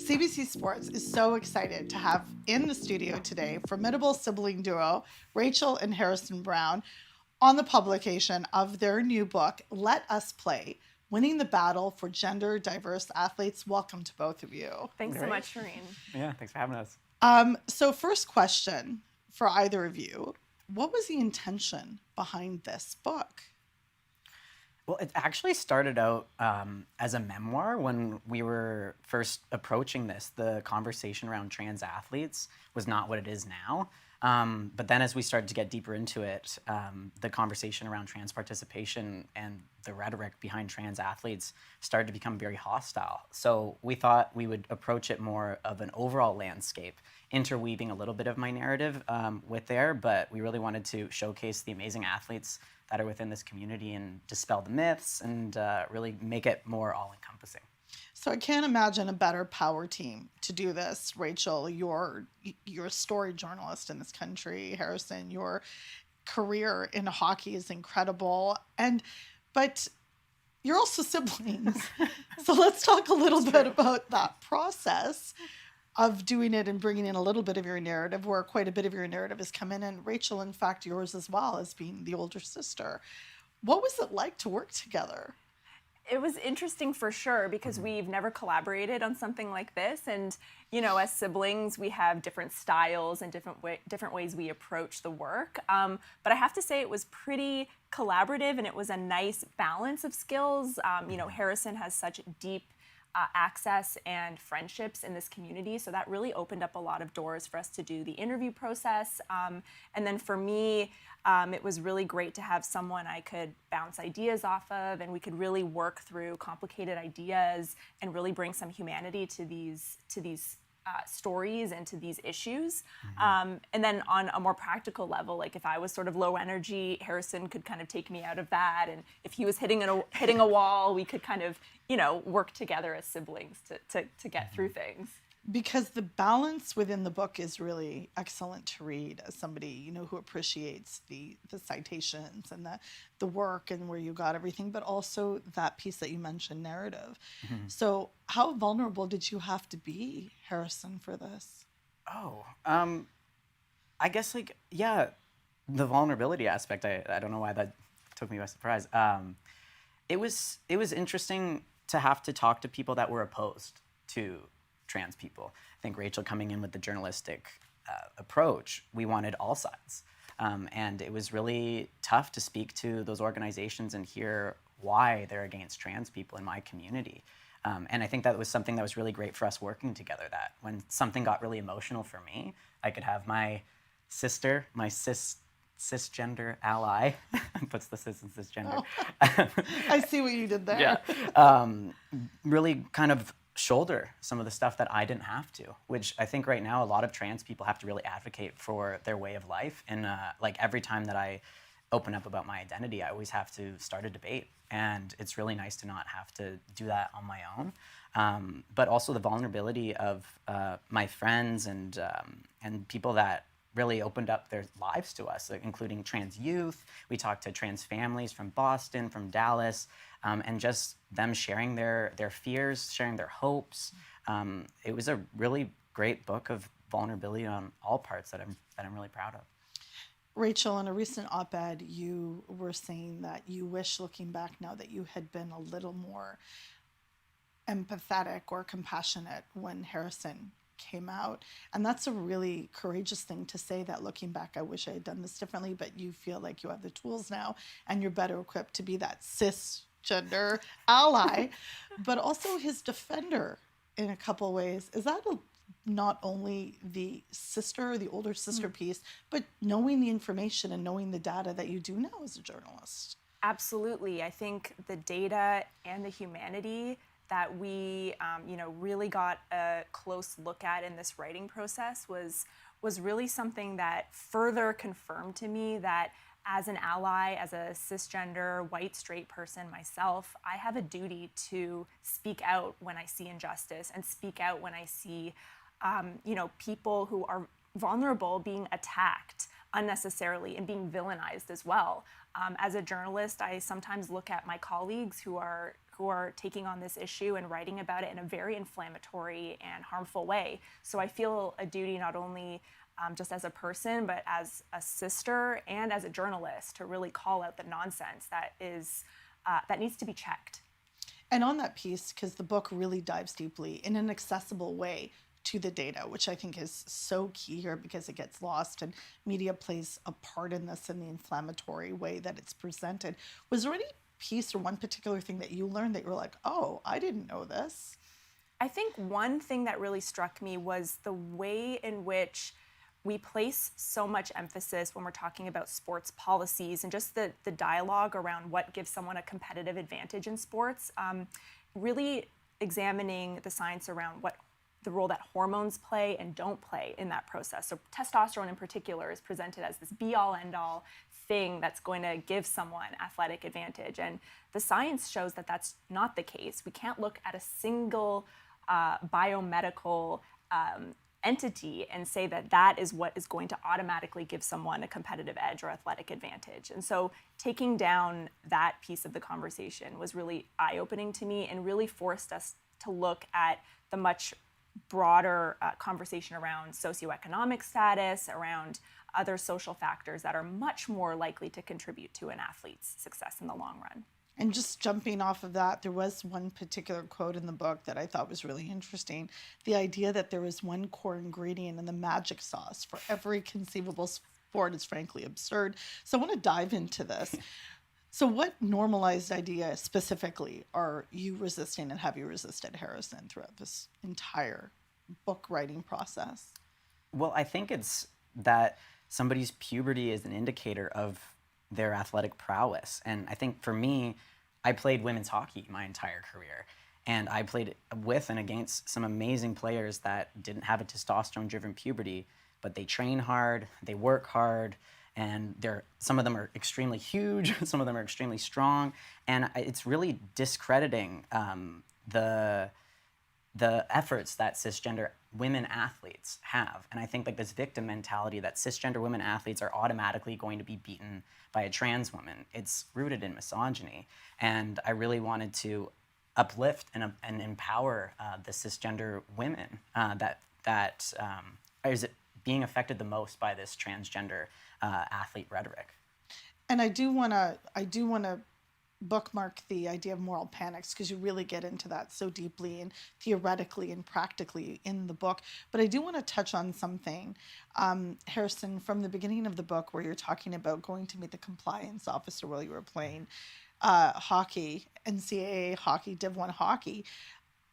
CBC Sports is so excited to have in the studio today formidable sibling duo Rachel and Harrison Browne on the publication of their new book, Let Us Play, Winning the Battle for Gender Diverse Athletes. Welcome to both of you. Thanks so much, Shireen. Yeah, thanks for having us. So first question for either of you, what was the intention behind this book? Well, it actually started out as a memoir when we were first approaching this. The conversation around trans athletes was not what it is now. But then as we started to get deeper into it, the conversation around trans participation and the rhetoric behind trans athletes started to become very hostile. So we thought we would approach it more of an overall landscape, interweaving a little bit of my narrative with there, but we really wanted to showcase the amazing athletes that are within this community and dispel the myths and really make it more all-encompassing. So I can't imagine a better power team to do this. Rachel, you're a story journalist in this country. Harrison, your career in hockey is incredible. But you're also siblings. So let's talk a little bit about that process of doing it and bringing in a little bit of your narrative, where quite a bit of your narrative has come in. And Rachel, in fact, yours as well, as being the older sister. What was it like to work together? It was interesting for sure because we've never collaborated on something like this, and you know, as siblings, we have different styles and different ways we approach the work. But I have to say, it was pretty collaborative, and it was a nice balance of skills. You know, Harrison has such deep access and friendships in this community, so that really opened up a lot of doors for us to do the interview process. And then for me, it was really great to have someone I could bounce ideas off of, and we could really work through complicated ideas and really bring some humanity to these stories and to these issues. And then on a more practical level, like if I was sort of low energy, Harrison could kind of take me out of that. And if he was hitting a wall, we could kind of, you know, work together as siblings to get through things. Because the balance within the book is really excellent to read as somebody, you know, who appreciates the citations and the work and where you got everything, but also that piece that you mentioned, narrative. Mm-hmm. So how vulnerable did you have to be, Harrison, for this? I guess the vulnerability aspect, I don't know why that took me by surprise. It was interesting to have to talk to people that were opposed to trans people. I think Rachel coming in with the journalistic approach, we wanted all sides. And it was really tough to speak to those organizations and hear why they're against trans people in my community. And I think that was something that was really great for us working together, that when something got really emotional for me, I could have my sister, my cisgender ally, puts the cis and cisgender. Oh, I see what you did there. Yeah. Really kind of shoulder some of the stuff that I didn't have to, which I think right now a lot of trans people have to really advocate for their way of life. And like every time that I open up about my identity, I always have to start a debate. And it's really nice to not have to do that on my own. But also the vulnerability of my friends and people that really opened up their lives to us, including trans youth. We talked to trans families from Boston, from Dallas, and just them sharing their fears, sharing their hopes. It was a really great book of vulnerability on all parts that I'm really proud of. Rachel, in a recent op-ed, you were saying that you wish, looking back now, that you had been a little more empathetic or compassionate when Harrison came out. And that's a really courageous thing to say, that looking back, I wish I had done this differently, but you feel like you have the tools now and you're better equipped to be that cisgender ally, but also his defender in a couple ways. Is that not only the older sister piece, but knowing the information and knowing the data that you do now as a journalist? Absolutely. I think the data and the humanity that we, really got a close look at in this writing process was really something that further confirmed to me that as an ally, as a cisgender, white, straight person myself, I have a duty to speak out when I see injustice and speak out when I see, people who are vulnerable being attacked. unnecessarily and being villainized as well. As a journalist, I sometimes look at my colleagues who are taking on this issue and writing about it in a very inflammatory and harmful way. So I feel a duty not only just as a person, but as a sister and as a journalist to really call out the nonsense that needs to be checked. And on that piece, because the book really dives deeply in an accessible way to the data, which I think is so key here because it gets lost and media plays a part in this in the inflammatory way that it's presented. Was there any piece or one particular thing that you learned that you were like, oh, I didn't know this? I think one thing that really struck me was the way in which we place so much emphasis when we're talking about sports policies and just the dialogue around what gives someone a competitive advantage in sports, really examining the science around what the role that hormones play and don't play in that process. So testosterone in particular is presented as this be-all, end-all thing that's going to give someone athletic advantage. And the science shows that that's not the case. We can't look at a single biomedical entity and say that that is what is going to automatically give someone a competitive edge or athletic advantage. And so taking down that piece of the conversation was really eye-opening to me and really forced us to look at the much broader conversation around socioeconomic status, around other social factors that are much more likely to contribute to an athlete's success in the long run. And just jumping off of that, there was one particular quote in the book that I thought was really interesting. The idea that there was one core ingredient in the magic sauce for every conceivable sport is frankly absurd. So I want to dive into this. So what normalized idea specifically are you resisting, and have you resisted, Harrison, throughout this entire book writing process? Well, I think it's that somebody's puberty is an indicator of their athletic prowess. And I think for me, I played women's hockey my entire career. And I played with and against some amazing players that didn't have a testosterone-driven puberty, but they train hard, they work hard, and some of them are extremely huge, some of them are extremely strong, and it's really discrediting the efforts that cisgender women athletes have. And I think like this victim mentality that cisgender women athletes are automatically going to be beaten by a trans woman, it's rooted in misogyny. And I really wanted to uplift and empower the cisgender women that is being affected the most by this transgender athlete rhetoric. And I do want to bookmark the idea of moral panics because you really get into that so deeply and theoretically and practically in the book. But I do want to touch on something, Harrison, from the beginning of the book where you're talking about going to meet the compliance officer while you were playing hockey, NCAA hockey, Div 1 hockey.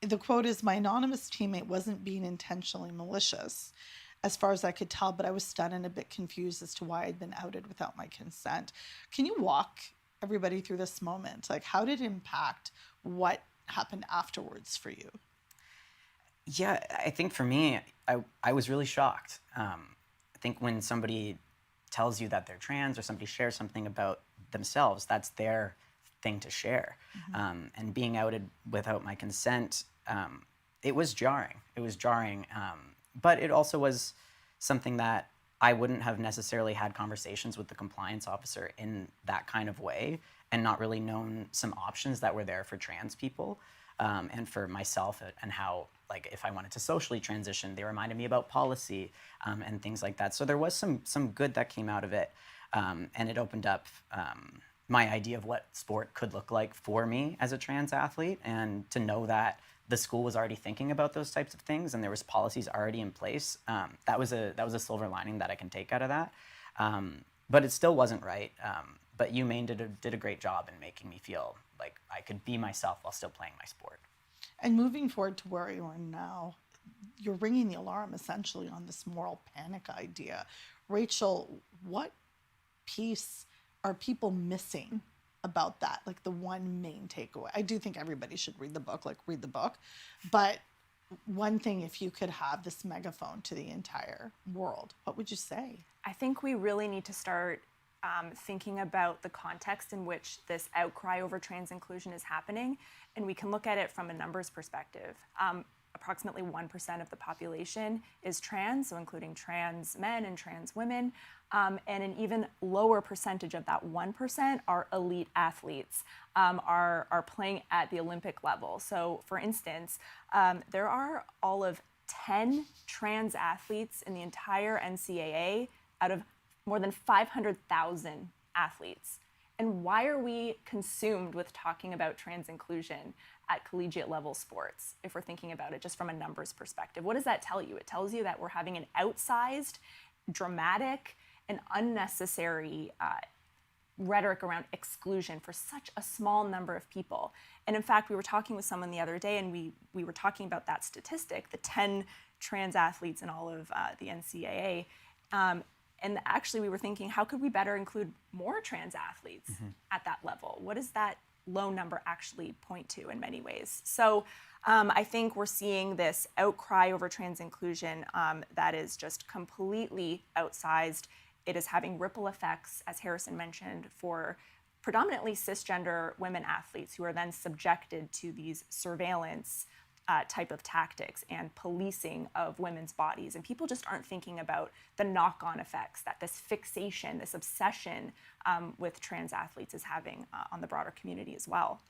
The quote is, "My anonymous teammate wasn't being intentionally malicious, as far as I could tell, but I was stunned and a bit confused as to why I'd been outed without my consent." Can you walk everybody through this moment? Like, how did it impact what happened afterwards for you? Yeah, I think for me, I was really shocked. I think when somebody tells you that they're trans or somebody shares something about themselves, that's their thing to share. Mm-hmm. And being outed without my consent, it was jarring. It was jarring. But it also was something that I wouldn't have necessarily had conversations with the compliance officer in that kind of way and not really known some options that were there for trans people and for myself, and how, like, if I wanted to socially transition, they reminded me about policy and things like that. So there was some good that came out of it, and it opened up my idea of what sport could look like for me as a trans athlete, and to know that the school was already thinking about those types of things and there was policies already in place. That was a silver lining that I can take out of that. But it still wasn't right. But you, Maine, did a great job in making me feel like I could be myself while still playing my sport. And moving forward to where you are now, you're ringing the alarm essentially on this moral panic idea. Rachel, what piece are people missing about that? Like the one main takeaway. I do think everybody should read the book, but one thing, if you could have this megaphone to the entire world, what would you say? I think we really need to start thinking about the context in which this outcry over trans inclusion is happening, and we can look at it from a numbers perspective. approximately 1% of the population is trans, so including trans men and trans women. And an even lower percentage of that 1% are elite athletes, are playing at the Olympic level. So for instance, there are all of 10 trans athletes in the entire NCAA out of more than 500,000 athletes. And why are we consumed with talking about trans inclusion at collegiate level sports, if we're thinking about it just from a numbers perspective? What does that tell you? It tells you that we're having an outsized, dramatic, and unnecessary rhetoric around exclusion for such a small number of people. And in fact, we were talking with someone the other day, and we were talking about that statistic, the 10 trans athletes in all of the NCAA. And actually, we were thinking, how could we better include more trans athletes at that level? What does that low number actually point to in many ways? So I think we're seeing this outcry over trans inclusion that is just completely outsized. It is having ripple effects, as Harrison mentioned, for predominantly cisgender women athletes who are then subjected to these surveillance type of tactics and policing of women's bodies. And people just aren't thinking about the knock-on effects that this fixation, this obsession with trans athletes is having on the broader community as well.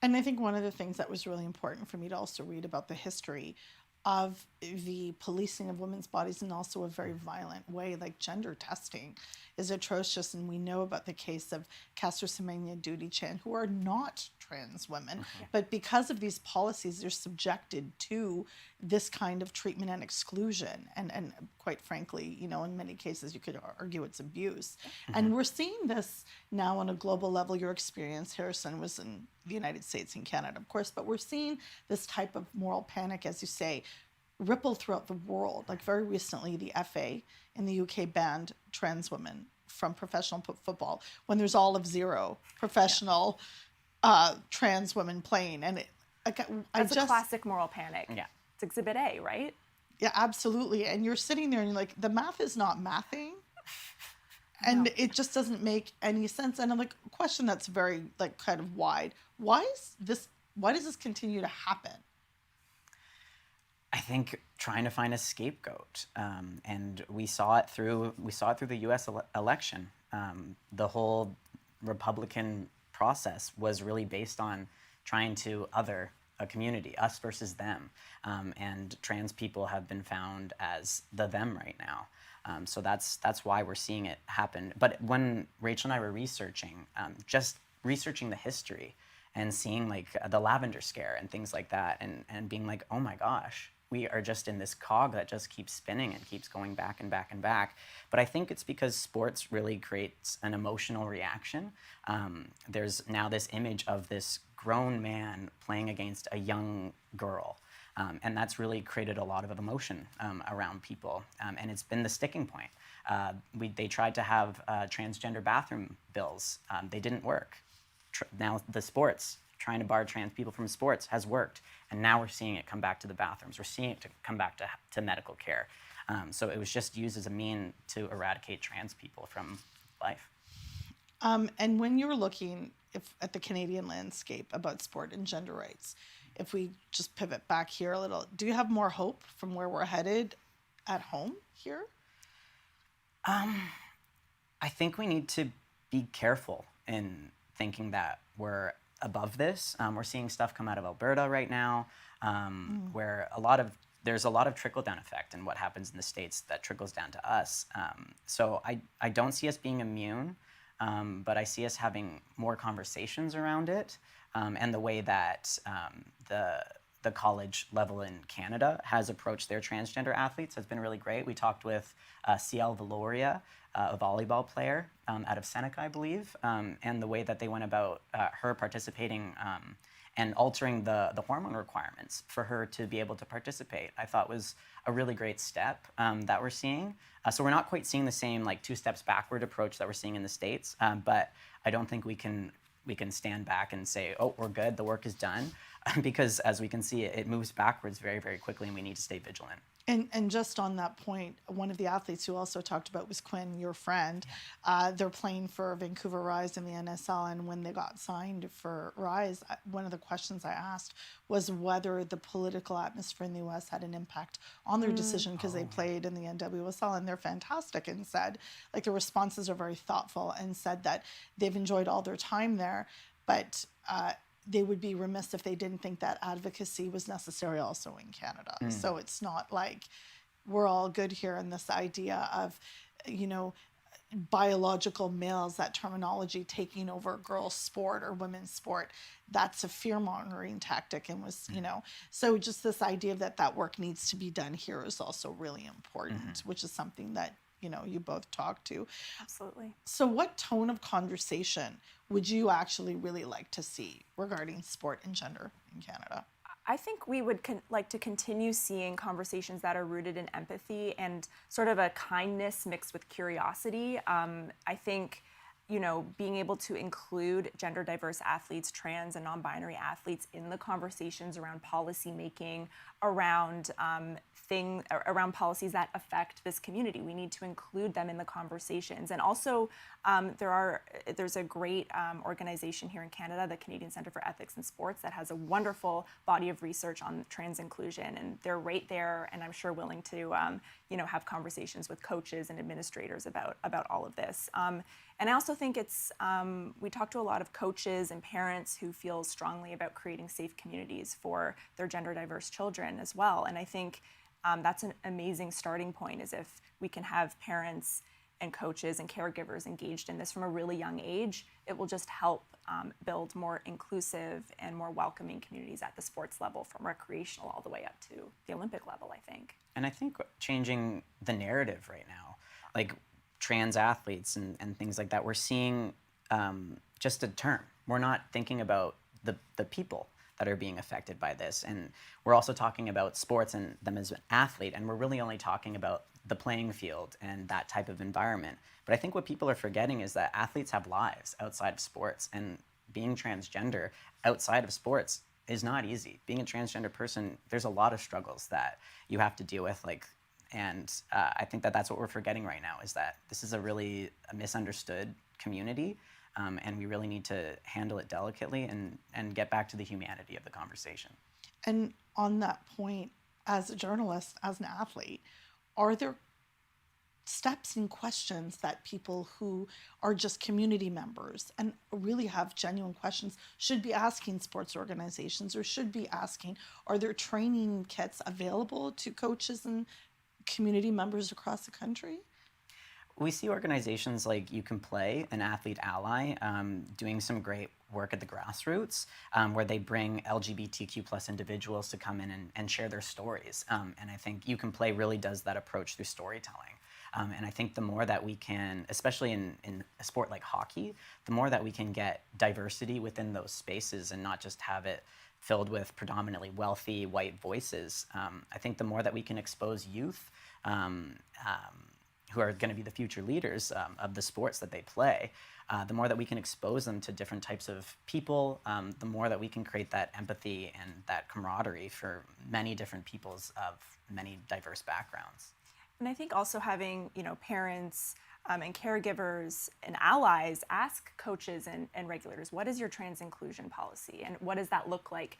And I think one of the things that was really important for me to also read about the history of the policing of women's bodies in also a very violent way, like gender testing is atrocious. And we know about the case of Caster Semenya Duty Chan, who are not trans women, but because of these policies, they're subjected to this kind of treatment and exclusion. And quite frankly, you know, in many cases, you could argue it's abuse. And we're seeing this now on a global level. Your experience, Harrison, was in the United States and Canada, of course, but we're seeing this type of moral panic, as you say, ripple throughout the world. Like very recently, the FA in the UK banned trans women from professional football when there's all of zero professional trans women playing. And That's a classic moral panic. Yeah. It's Exhibit A, right? Yeah, absolutely. And you're sitting there and you're like, the math is not mathing. And it just doesn't make any sense. And I'm like, a question that's very like kind of wide. Why does this continue to happen? I think trying to find a scapegoat, and we saw it through the U.S. election. The whole Republican process was really based on trying to other a community, us versus them, and trans people have been found as the them right now. So that's why we're seeing it happen. But when Rachel and I were researching, just researching the history and seeing like the lavender scare and things like that, and being like, oh my gosh, we are just in this cog that just keeps spinning and keeps going back and back and back. But I think it's because sports really creates an emotional reaction. There's now this image of this grown man playing against a young girl. And that's really created a lot of emotion around people. And it's been the sticking point. They tried to have transgender bathroom bills. They didn't work. Now the sports, trying to bar trans people from sports has worked. And now we're seeing it come back to the bathrooms. We're seeing it come back to medical care. So it was just used as a mean to eradicate trans people from life. And when you were looking at the Canadian landscape about sport and gender rights, if we just pivot back here a little, do you have more hope from where we're headed at home here? I think we need to be careful in thinking that we're above this. We're seeing stuff come out of Alberta right now, where there's a lot of trickle-down effect in what happens in the States that trickles down to us. So I don't see us being immune, but I see us having more conversations around it, and the way that the college level in Canada has approached their transgender athletes has been really great. We talked with CL Valoria, a volleyball player out of Seneca, I believe, and the way that they went about her participating and altering the hormone requirements for her to be able to participate, I thought was a really great step that we're seeing. So we're not quite seeing the same like 2 steps backward approach that we're seeing in the States, but I don't think we can stand back and say, oh, we're good, the work is done, because as we can see, it moves backwards very, very quickly, and we need to stay vigilant. And just on that point, one of the athletes who also talked about was Quinn, your friend. They're playing for Vancouver Rise in the NSL, and when they got signed for Rise, one of the questions I asked was whether the political atmosphere in the U.S. had an impact on their decision, because they played in the NWSL, and they're fantastic, and said, like, the responses are very thoughtful, and said that they've enjoyed all their time there, but they would be remiss if they didn't think that advocacy was necessary also in Canada. So it's not like we're all good here in this idea of, you know, biological males, that terminology taking over girls' sport or women's sport. That's a fear-mongering tactic, and was, you know, so just this idea that that work needs to be done here is also really important, which is something that, you know, you both talk to. Absolutely. So what tone of conversation would you actually really like to see regarding sport and gender in Canada? I think we would like to continue seeing conversations that are rooted in empathy and sort of a kindness mixed with curiosity. I think, you know, being able to include gender diverse athletes, trans and non-binary athletes in the conversations around policy making, around around policies that affect this community. We need to include them in the conversations. And also, there's a great organization here in Canada, the Canadian Centre for Ethics in Sports, that has a wonderful body of research on trans inclusion, and they're right there, and I'm sure willing to you know, have conversations with coaches and administrators about all of this. And I also think it's, we talk to a lot of coaches and parents who feel strongly about creating safe communities for their gender diverse children as well. And I think that's an amazing starting point, is if we can have parents and coaches and caregivers engaged in this from a really young age, it will just help build more inclusive and more welcoming communities at the sports level, from recreational all the way up to the Olympic level, I think. And I think changing the narrative right now, like trans athletes and things like that, we're seeing just a term. We're not thinking about the people that are being affected by this. And we're also talking about sports and them as an athlete, and we're really only talking about the playing field and that type of environment. But I think what people are forgetting is that athletes have lives outside of sports, and being transgender outside of sports is not easy. Being a transgender person, there's a lot of struggles that you have to deal with, and I think that that's what we're forgetting right now, is that this is a really misunderstood community, and we really need to handle it delicately and get back to the humanity of the conversation. And on that point, as a journalist, as an athlete, are there steps and questions that people who are just community members and really have genuine questions should be asking sports organizations, or should be asking? Are there training kits available to coaches and community members across the country? We see organizations like You Can Play, an athlete ally, doing some great work at the grassroots, where they bring LGBTQ plus individuals to come in and share their stories. And I think You Can Play really does that approach through storytelling. And I think the more that we can, especially in a sport like hockey, the more that we can get diversity within those spaces and not just have it filled with predominantly wealthy white voices, I think the more that we can expose youth who are going to be the future leaders of the sports that they play, the more that we can expose them to different types of people, the more that we can create that empathy and that camaraderie for many different peoples of many diverse backgrounds. And I think also having, you know, parents and caregivers and allies ask coaches and regulators, what is your trans inclusion policy? And what does that look like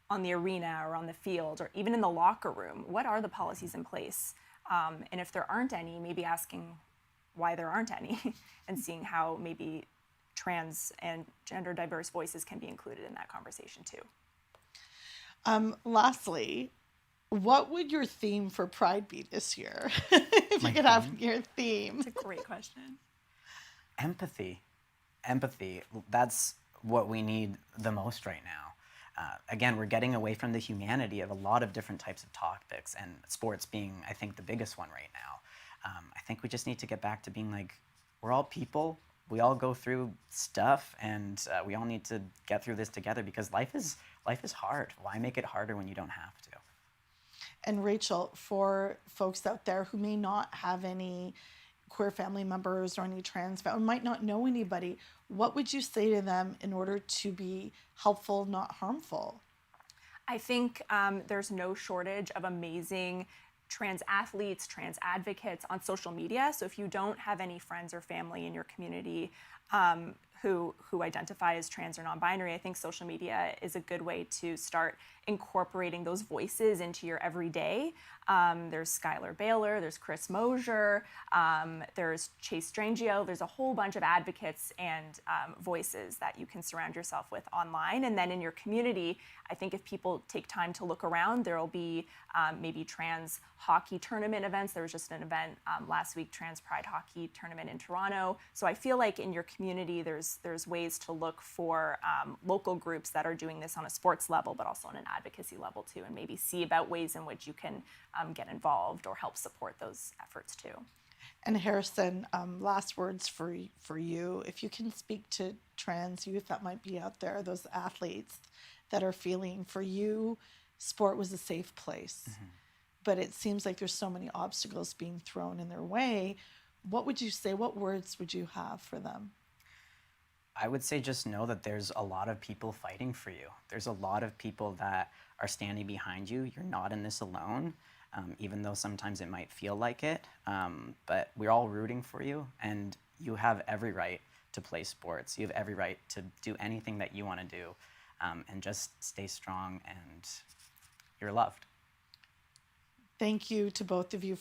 on the arena or on the field or even in the locker room? What are the policies in place? And if there aren't any, maybe asking why there aren't any and seeing how maybe trans and gender diverse voices can be included in that conversation too. Lastly, what would your theme for Pride be this year? If you could have your theme. It's a great question. Empathy. Empathy. That's what we need the most right now. Again, we're getting away from the humanity of a lot of different types of topics, and sports being, I think, the biggest one right now. I think we just need to get back to being like, we're all people. We all go through stuff, and we all need to get through this together, because life is hard. Why make it harder when you don't have to? And Rachel, for folks out there who may not have any queer family members or any trans or might not know anybody, what would you say to them in order to be helpful, not harmful? I think there's no shortage of amazing trans athletes, trans advocates on social media. So if you don't have any friends or family in your community who identify as trans or non-binary, I think social media is a good way to start incorporating those voices into your everyday. There's Skylar Baylor, there's Chris Mosier, there's Chase Strangio. There's a whole bunch of advocates and voices that you can surround yourself with online. And then in your community, I think if people take time to look around, there will be maybe trans hockey tournament events. There was just an event last week, Trans Pride Hockey Tournament in Toronto. So I feel like in your community, there's ways to look for local groups that are doing this on a sports level, but also on an advocacy level too, and maybe see about ways in which you can get involved or help support those efforts too. And Harrison, last words for you. If you can speak to trans youth that might be out there, those athletes that are feeling, for you, sport was a safe place, but it seems like there's so many obstacles being thrown in their way. What would you say? What words would you have for them? I would say just know that there's a lot of people fighting for you. There's a lot of people that are standing behind you. You're not in this alone, even though sometimes it might feel like it. But we're all rooting for you, and you have every right to play sports. You have every right to do anything that you want to do, and just stay strong, and you're loved. Thank you to both of you